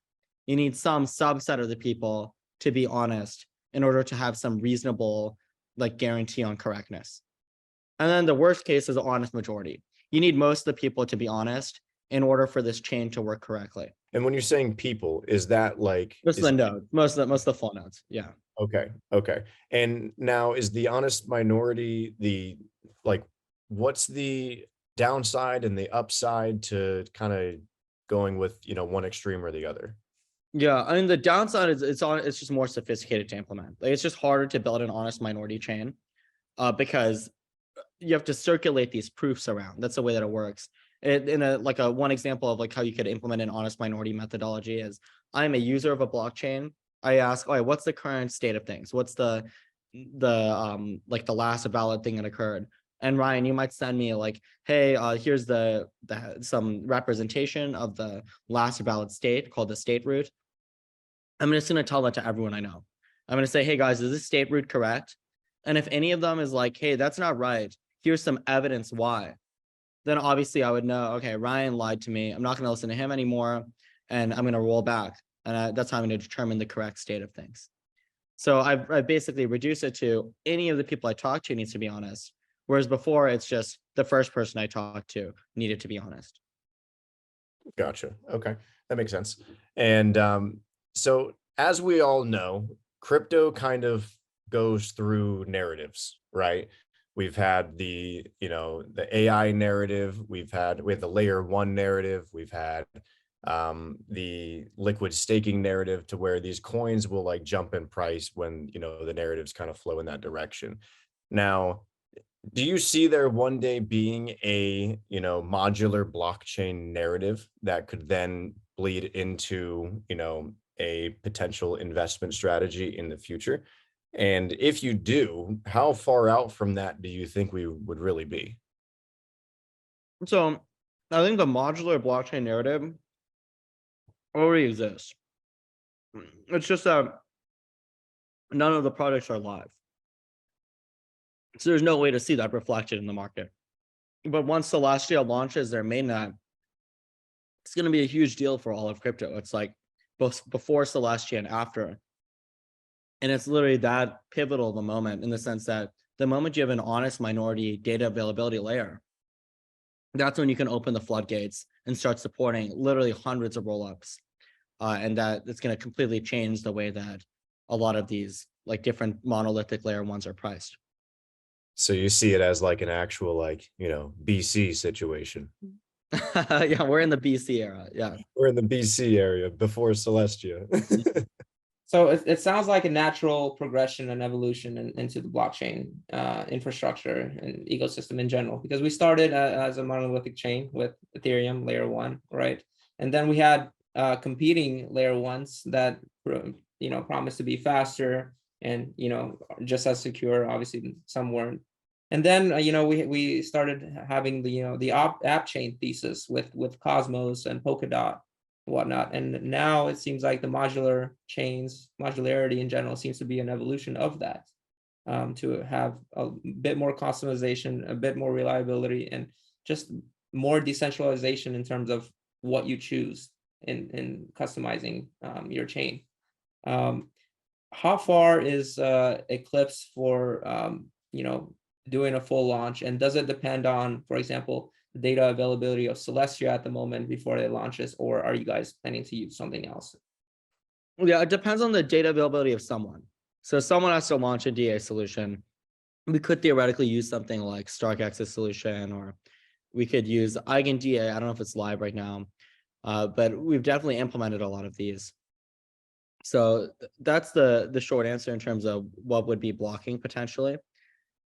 You need some subset of the people to be honest in order to have some reasonable like guarantee on correctness. And then the worst case is an honest majority. You need most of the people to be honest in order for this chain to work correctly. And when you're saying people, is that like Most of the nodes, most of the full nodes. Yeah. Okay. And now is the honest minority what's the downside and the upside to kind of going with, you know, one extreme or the other? Yeah, I mean the downside is it's just more sophisticated to implement. Like, it's just harder to build an honest minority chain, because you have to circulate these proofs around. That's the way that it works. One example of like how you could implement an honest minority methodology is I'm a user of a blockchain. I ask, all right, what's the current state of things? What's the last valid thing that occurred? And Ryan, you might send me like, hey, here's some representation of the last valid state called the state root. I'm just going to tell that to everyone I know. I'm going to say, hey guys, is this state root correct? And if any of them is like, hey, that's not right, here's some evidence why, then obviously I would know, okay, Ryan lied to me. I'm not going to listen to him anymore, and I'm going to roll back. And that's how I'm going to determine the correct state of things. So I've basically reduced it to any of the people I talk to needs to be honest. Whereas before, it's just the first person I talked to needed to be honest. Gotcha. Okay, that makes sense. And so as we all know, crypto kind of goes through narratives, right? We've had the, the AI narrative. We have the layer one narrative. We've had the liquid staking narrative, to where these coins will like jump in price when, the narratives kind of flow in that direction. Now, do you see there one day being a, modular blockchain narrative that could then bleed into, a potential investment strategy in the future? And if you do, how far out from that do you think we would really be? So I think the modular blockchain narrative already exists. It's just that none of the products are live. So there's no way to see that reflected in the market. But once Celestia launches their mainnet, it's going to be a huge deal for all of crypto. It's like both before Celestia and after. And it's literally that pivotal the moment, in the sense that the moment you have an honest minority data availability layer, that's when you can open the floodgates and start supporting literally hundreds of rollups. And that it's going to completely change the way that a lot of these like different monolithic layer ones are priced. So you see it as like an actual, like, BC situation. Yeah, we're in the BC era. Yeah. We're in the BC area before Celestia. So it sounds like a natural progression and evolution into the blockchain infrastructure and ecosystem in general, because we started as a monolithic chain with Ethereum layer one, right? And then we had competing layer ones that promised to be faster and just as secure. Obviously, some weren't. And then we started having the app chain thesis with Cosmos and Polkadot, whatnot. And now it seems like the modular chains, modularity in general, seems to be an evolution of that, to have a bit more customization, a bit more reliability, and just more decentralization in terms of what you choose in customizing your chain. How far is Eclipse for doing a full launch, and does it depend on, for example, the data availability of Celestia at the moment before it launches, or are you guys planning to use something else? Yeah, it depends on the data availability of someone. So someone has to launch a DA solution. We could theoretically use something like StarkX's solution, or we could use EigenDA. I don't know if it's live right now, but we've definitely implemented a lot of these. So that's the short answer in terms of what would be blocking potentially.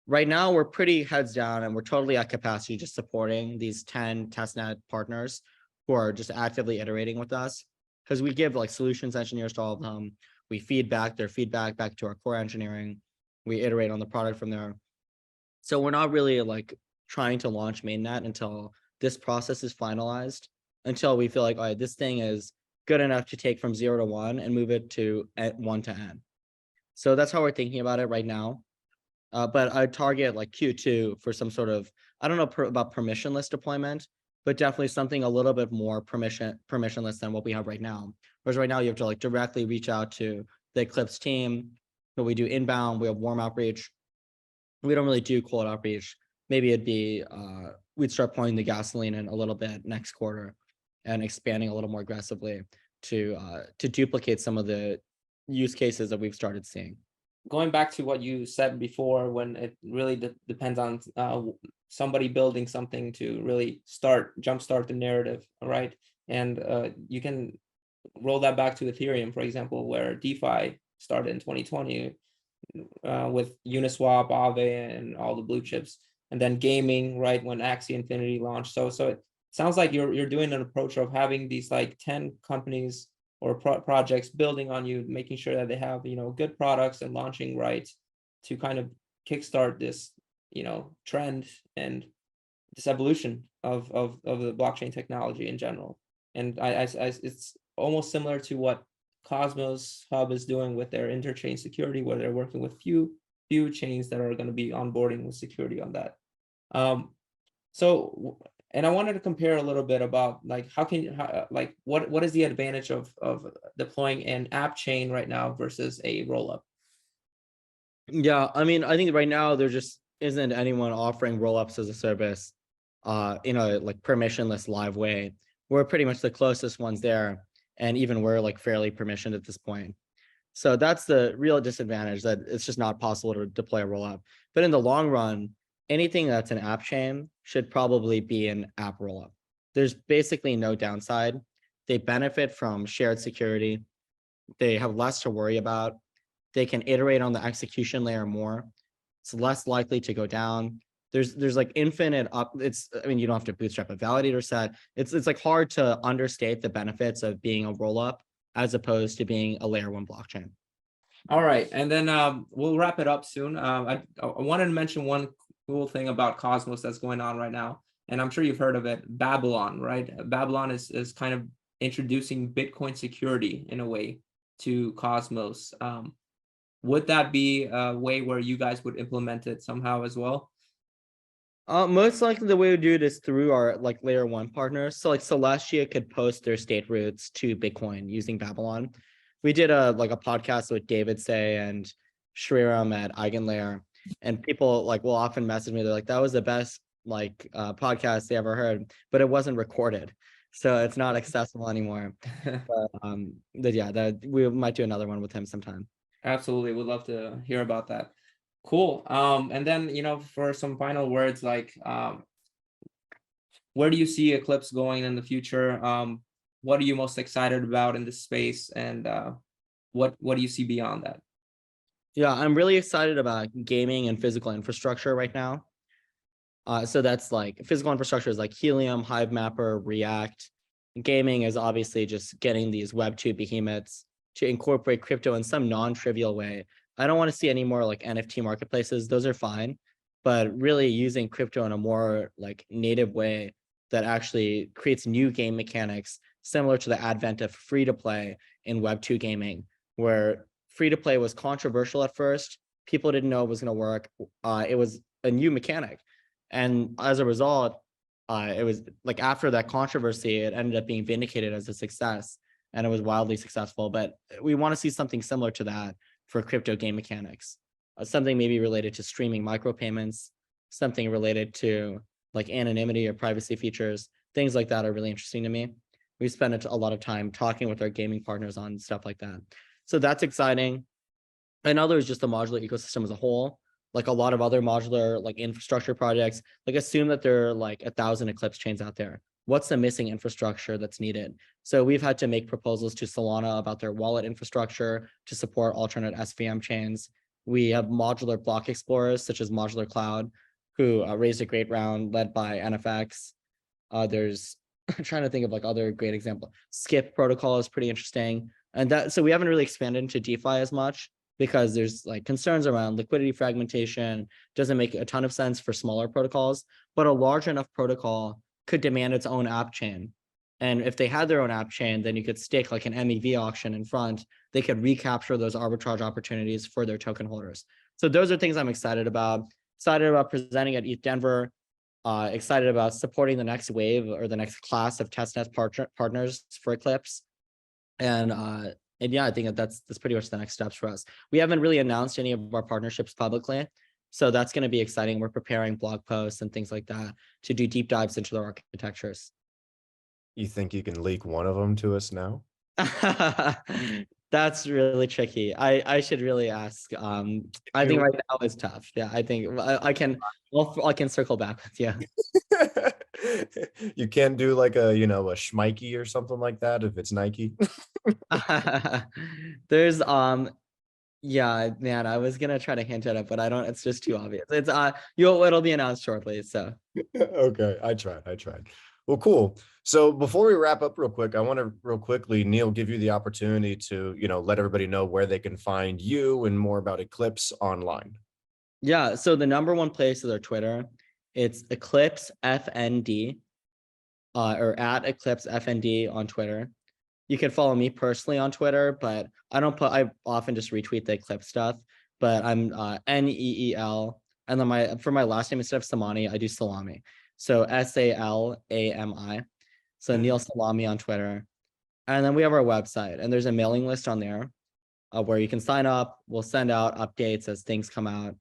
Right now, we're pretty heads down and we're totally at capacity, just supporting these 10 testnet partners who are just actively iterating with us, because we give like solutions engineers to all of them. We feed back their feedback back to our core engineering. We iterate on the product from there. So we're not really like trying to launch mainnet until this process is finalized, until we feel like, all right, this thing is good enough to take from 0 to 1 and move it to 1 to n. So that's how we're thinking about it right now. But I target like Q2 for some sort of, I don't know about permissionless deployment, but definitely something a little bit more permissionless than what we have right now. Whereas right now you have to like directly reach out to the Eclipse team. But we do inbound, we have warm outreach. We don't really do cold outreach. Maybe it'd be, we'd start pouring the gasoline in a little bit next quarter and expanding a little more aggressively to duplicate some of the use cases that we've started seeing. Going back to what you said before, when it really depends on somebody building something to really jumpstart the narrative, right? And you can roll that back to Ethereum, for example, where DeFi started in 2020 with Uniswap, Aave, and all the blue chips, and then gaming, right, when Axie Infinity launched. So it sounds like you're doing an approach of having these like 10 companies or projects building on you, making sure that they have good products and launching right to kind of kickstart this trend and this evolution of the blockchain technology in general. And it's almost similar to what Cosmos Hub is doing with their interchain security, where they're working with few chains that are going to be onboarding with security on that. And I wanted to compare a little bit about like what is the advantage of deploying an app chain right now versus a rollup? Yeah, I mean, I think right now there just isn't anyone offering rollups as a service in a like permissionless live way. We're pretty much the closest ones there, and even we're like fairly permissioned at this point. So that's the real disadvantage, that it's just not possible to deploy a rollup. But in the long run, anything that's an app chain should probably be an app rollup. There's basically no downside. They benefit from shared security. They have less to worry about. They can iterate on the execution layer more. It's less likely to go down. There's like infinite up. I mean, you don't have to bootstrap a validator set. It's like hard to understate the benefits of being a rollup as opposed to being a layer one blockchain. All right, and then we'll wrap it up soon. I wanted to mention one cool thing about Cosmos that's going on right now, and I'm sure you've heard of it, Babylon, right? Babylon is kind of introducing Bitcoin security in a way to Cosmos. Would that be a way where you guys would implement it somehow as well? Most likely the way we do it is through our like layer one partners. So like Celestia could post their state roots to Bitcoin using Babylon. We did a podcast with David Say and Shriram at Eigenlayer, and people like will often message me. They're like, that was the best podcast they ever heard, but it wasn't recorded, so it's not accessible anymore. But yeah, that we might do another one with him sometime. Absolutely, would love to hear about that. Cool. And then, for some final words, like, where do you see Eclipse going in the future? What are you most excited about in this space? And what do you see beyond that? Yeah, I'm really excited about gaming and physical infrastructure right now. So that's like physical infrastructure is like Helium, Hivemapper, React. Gaming is obviously just getting these Web2 behemoths to incorporate crypto in some non-trivial way. I don't want to see any more like NFT marketplaces. Those are fine, but really using crypto in a more like native way that actually creates new game mechanics, similar to the advent of free-to-play in Web2 gaming, where free-to-play was controversial at first. People didn't know it was going to work. It was a new mechanic. And as a result, it was like after that controversy, it ended up being vindicated as a success, and it was wildly successful. But we want to see something similar to that for crypto game mechanics, something maybe related to streaming micropayments, something related to like anonymity or privacy features. Things like that are really interesting to me. We spent a lot of time talking with our gaming partners on stuff like that. So that's exciting. Another is just the modular ecosystem as a whole. Like a lot of other modular like infrastructure projects, like assume that there are like 1,000 Eclipse chains out there. What's the missing infrastructure that's needed? So we've had to make proposals to Solana about their wallet infrastructure to support alternate SVM chains. We have modular block explorers such as Modular Cloud, who raised a great round led by NFX. There's I'm trying to think of like other great example. Skip protocol is pretty interesting. And that, so we haven't really expanded into DeFi as much because there's like concerns around liquidity fragmentation. Doesn't make a ton of sense for smaller protocols, but a large enough protocol could demand its own app chain. And if they had their own app chain, then you could stake like an MEV auction in front. They could recapture those arbitrage opportunities for their token holders. So those are things I'm excited about. Excited about presenting at ETH Denver. Excited about supporting the next wave or the next class of testnet partners for Eclipse. And yeah, I think that's pretty much the next steps for us. We haven't really announced any of our partnerships publicly, so that's going to be exciting. We're preparing blog posts and things like that to do deep dives into their architectures. You think you can leak one of them to us now? That's really tricky. I should really ask. I think right now is tough. Yeah, I think I can circle back with you. You can't do like a a Schmikey or something like that if it's Nike. There's yeah, man, I was gonna try to hint at it, but I don't, it's just too obvious. It's it'll be announced shortly. So Okay, I tried. Well, cool. So before we wrap up real quick, I want to real quickly, Neel, give you the opportunity to, let everybody know where they can find you and more about Eclipse online. yeah, so the number one place is our Twitter. It's EclipseFND, or at EclipseFND on Twitter. You can follow me personally on Twitter, but I often just retweet the Eclipse stuff, but I'm Neel. And then for my last name, instead of Somani, I do Salami. So SALAMI. So Neel Salami on Twitter. And then we have our website, and there's a mailing list on there where you can sign up. We'll send out updates as things come out.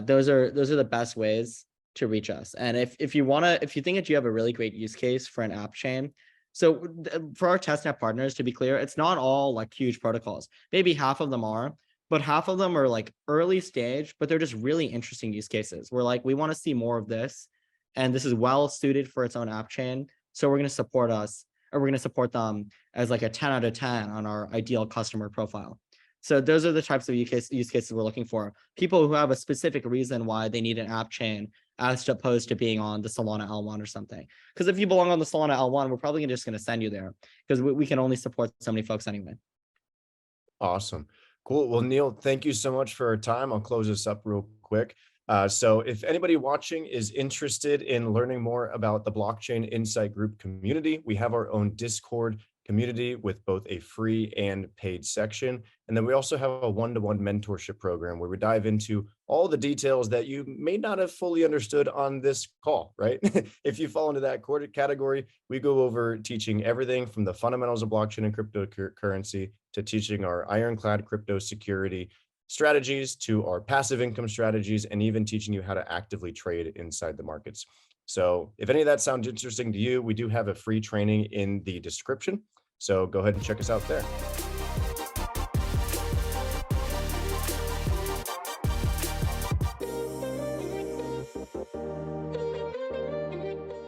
Those are the best ways to reach us. And if you think that you have a really great use case for an app chain, so for our testnet partners, to be clear, it's not all like huge protocols. Maybe half of them are, but half of them are like early stage, but they're just really interesting use cases. We're like, we want to see more of this, and this is well suited for its own app chain. So we're going to support them as like a 10 out of 10 on our ideal customer profile. So those are the types of use cases we're looking for. People who have a specific reason why they need an app chain, as opposed to being on the Solana L1 or something. Because if you belong on the Solana L1, we're probably just going to send you there, because we can only support so many folks anyway. Awesome. Cool. Well, Neel, thank you so much for our time. I'll close this up real quick. So if anybody watching is interested in learning more about the Blockchain Insight Group community, we have our own Discord community with both a free and paid section. And then we also have a one-to-one mentorship program where we dive into all the details that you may not have fully understood on this call, right? If you fall into that category, we go over teaching everything from the fundamentals of blockchain and cryptocurrency to teaching our ironclad crypto security strategies to our passive income strategies, and even teaching you how to actively trade inside the markets. So if any of that sounds interesting to you, we do have a free training in the description. So go ahead and check us out there.